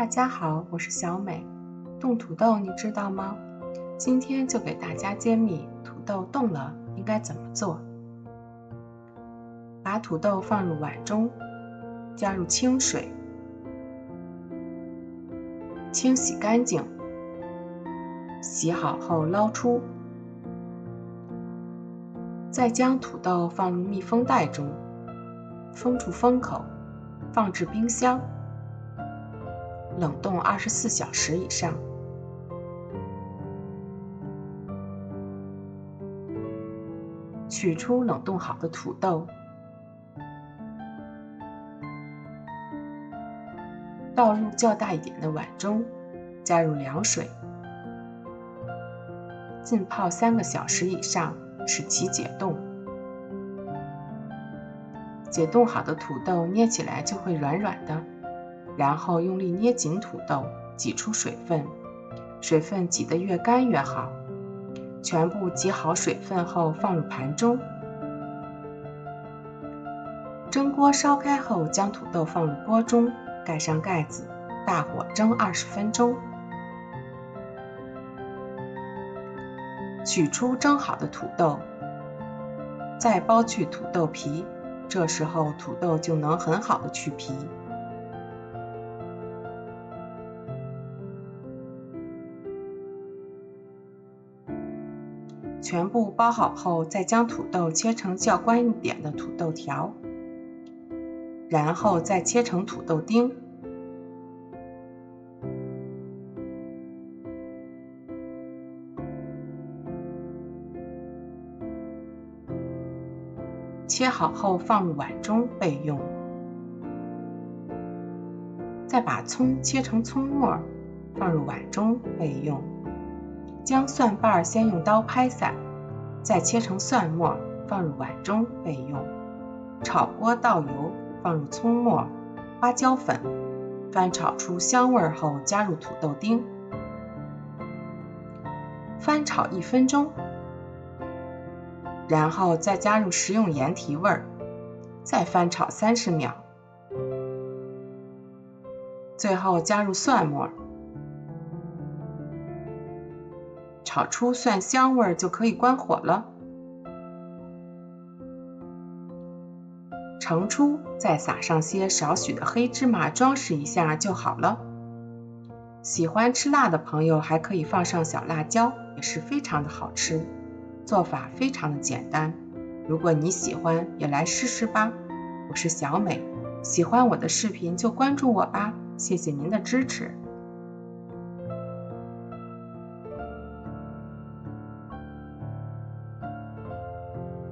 大家好，我是小美。冻土豆你知道吗？今天就给大家揭秘土豆冻了应该怎么做。把土豆放入碗中，加入清水，清洗干净，洗好后捞出，再将土豆放入密封袋中，封住封口，放置冰箱，冷冻24小时以上。取出冷冻好的土豆，倒入较大一点的碗中，加入凉水，浸泡3个小时以上，使其解冻。解冻好的土豆捏起来就会软软的，然后用力捏紧土豆，挤出水分，水分挤得越干越好。全部挤好水分后放入盘中。蒸锅烧开后，将土豆放入锅中，盖上盖子，大火蒸20分钟。取出蒸好的土豆，再剥去土豆皮，这时候土豆就能很好的去皮。全部包好后，再将土豆切成较宽一点的土豆条，然后再切成土豆丁。切好后放入碗中备用。再把葱切成葱末，放入碗中备用。将蒜瓣先用刀拍散，再切成蒜末，放入碗中备用。炒锅倒油，放入葱末、花椒粉，翻炒出香味后加入土豆丁，翻炒1分钟，然后再加入食用盐提味，再翻炒30秒，最后加入蒜末。炒出蒜香味就可以关火了。盛出，再撒上些少许的黑芝麻装饰一下就好了。喜欢吃辣的朋友还可以放上小辣椒，也是非常的好吃。做法非常的简单，如果你喜欢也来试试吧。我是小美，喜欢我的视频就关注我吧，谢谢您的支持。